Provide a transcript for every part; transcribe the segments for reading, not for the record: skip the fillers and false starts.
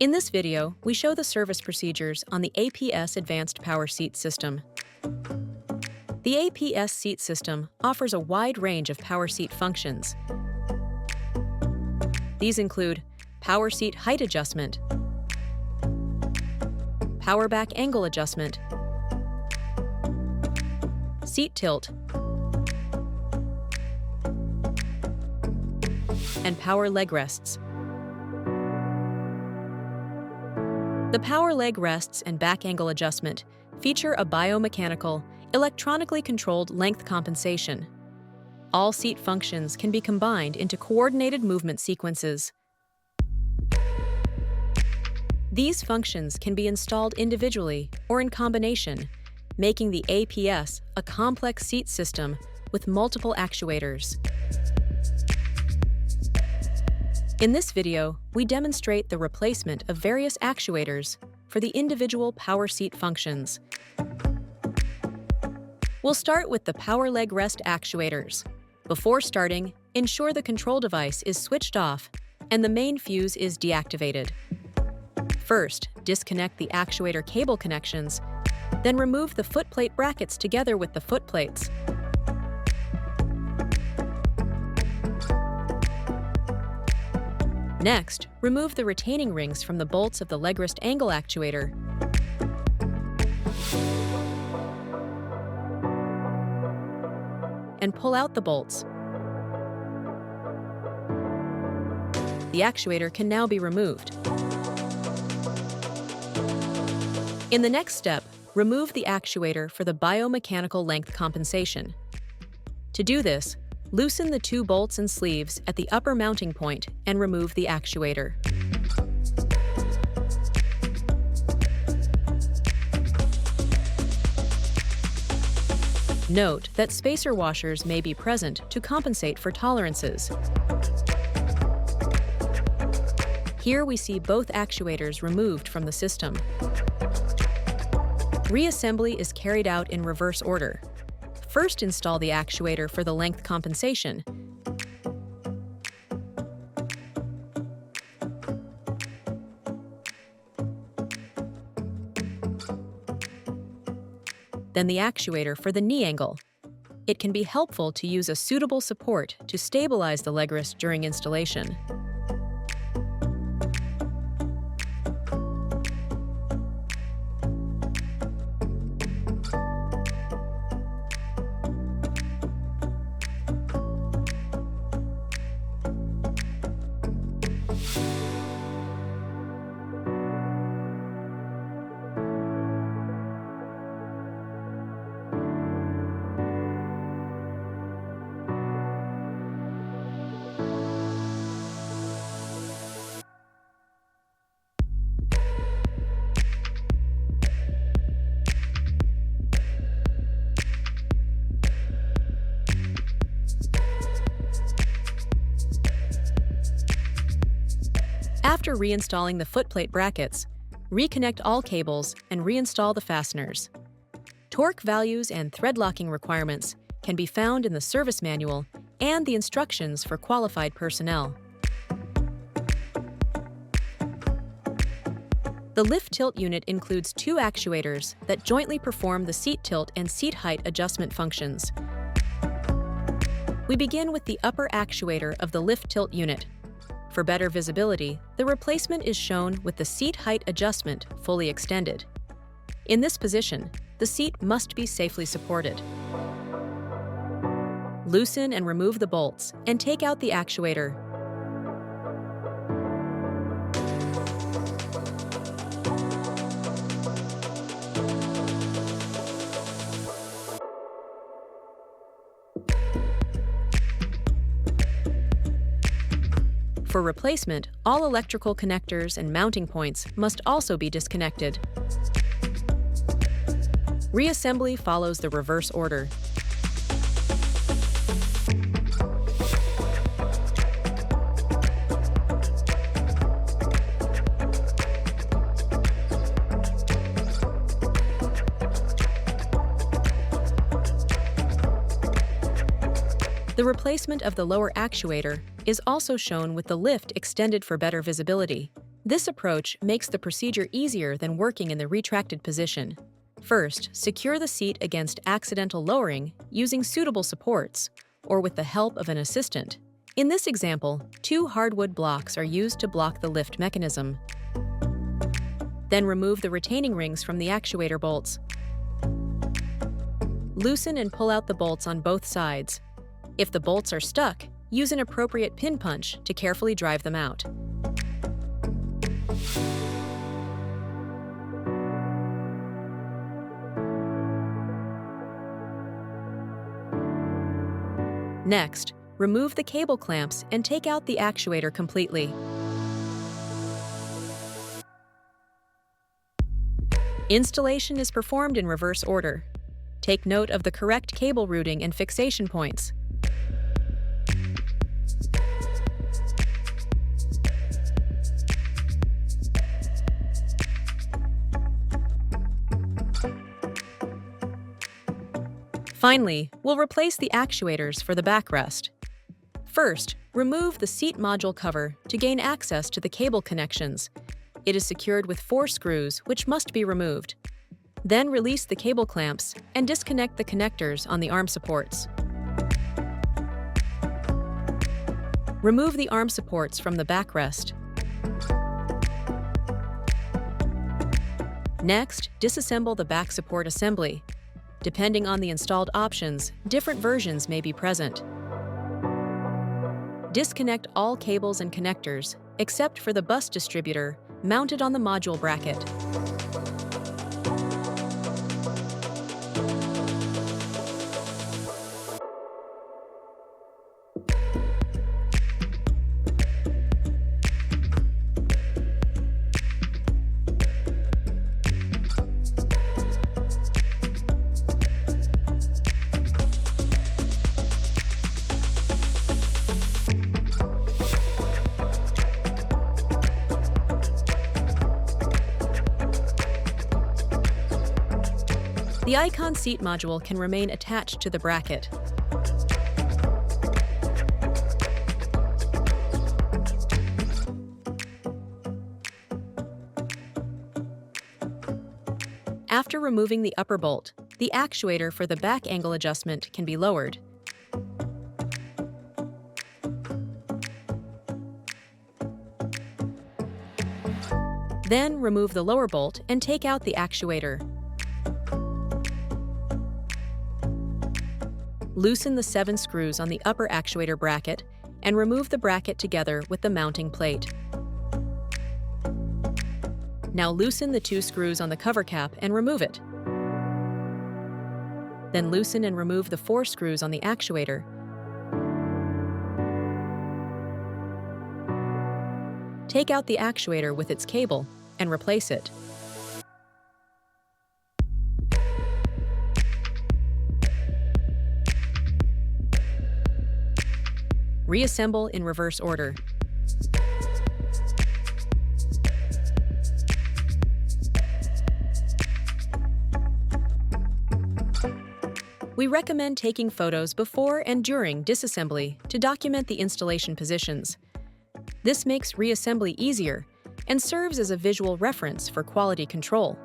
In this video, we show the service procedures on the APS Advanced Power Seat System. The APS seat system offers a wide range of power seat functions. These include power seat height adjustment, power back angle adjustment, seat tilt, and power leg rests. The power leg rests and back angle adjustment feature a biomechanical, electronically controlled length compensation. All seat functions can be combined into coordinated movement sequences. These functions can be installed individually or in combination, making the APS a complex seat system with multiple actuators. In this video, we demonstrate the replacement of various actuators for the individual power seat functions. We'll start with the power leg rest actuators. Before starting, ensure the control device is switched off and the main fuse is deactivated. First, disconnect the actuator cable connections, then remove the footplate brackets together with the footplates. Next, remove the retaining rings from the bolts of the leg rest angle actuator. And pull out the bolts. The actuator can now be removed. In the next step, remove the actuator for the biomechanical length compensation. To do this, loosen the two bolts and sleeves at the upper mounting point and remove the actuator. Note that spacer washers may be present to compensate for tolerances. Here we see both actuators removed from the system. Reassembly is carried out in reverse order. First, install the actuator for the length compensation. Then the actuator for the knee angle. It can be helpful to use a suitable support to stabilize the leg rest during installation. After reinstalling the footplate brackets, reconnect all cables and reinstall the fasteners. Torque values and thread locking requirements can be found in the service manual and the instructions for qualified personnel. The lift tilt unit includes two actuators that jointly perform the seat tilt and seat height adjustment functions. We begin with the upper actuator of the lift tilt unit. For better visibility, the replacement is shown with the seat height adjustment fully extended. In this position, the seat must be safely supported. Loosen and remove the bolts and take out the actuator. For replacement, all electrical connectors and mounting points must also be disconnected. Reassembly follows the reverse order. The replacement of the lower actuator is also shown with the lift extended for better visibility. This approach makes the procedure easier than working in the retracted position. First, secure the seat against accidental lowering using suitable supports, or with the help of an assistant. In this example, 2 hardwood blocks are used to block the lift mechanism. Then remove the retaining rings from the actuator bolts. Loosen and pull out the bolts on both sides. If the bolts are stuck, use an appropriate pin punch to carefully drive them out. Next, remove the cable clamps and take out the actuator completely. Installation is performed in reverse order. Take note of the correct cable routing and fixation points. Finally, we'll replace the actuators for the backrest. First, remove the seat module cover to gain access to the cable connections. It is secured with 4 screws, which must be removed. Then release the cable clamps and disconnect the connectors on the arm supports. Remove the arm supports from the backrest. Next, disassemble the back support assembly. Depending on the installed options, different versions may be present. Disconnect all cables and connectors, except for the bus distributor mounted on the module bracket. The Icon seat module can remain attached to the bracket. After removing the upper bolt, the actuator for the back angle adjustment can be lowered. Then remove the lower bolt and take out the actuator. Loosen the 7 screws on the upper actuator bracket and remove the bracket together with the mounting plate. Now loosen the 2 screws on the cover cap and remove it. Then loosen and remove the 4 screws on the actuator. Take out the actuator with its cable and replace it. Reassemble in reverse order. We recommend taking photos before and during disassembly to document the installation positions. This makes reassembly easier and serves as a visual reference for quality control.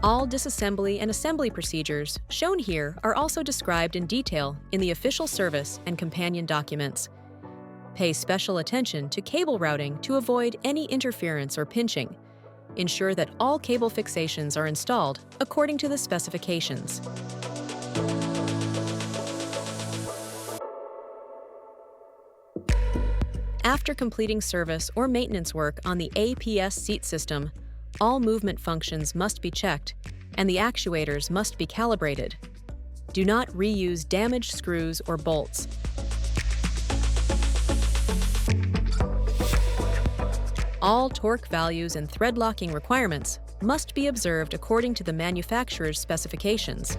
All disassembly and assembly procedures shown here are also described in detail in the official service and companion documents. Pay special attention to cable routing to avoid any interference or pinching. Ensure that all cable fixations are installed according to the specifications. After completing service or maintenance work on the APS seat system, all movement functions must be checked and the actuators must be calibrated. Do not reuse damaged screws or bolts. All torque values and thread locking requirements must be observed according to the manufacturer's specifications.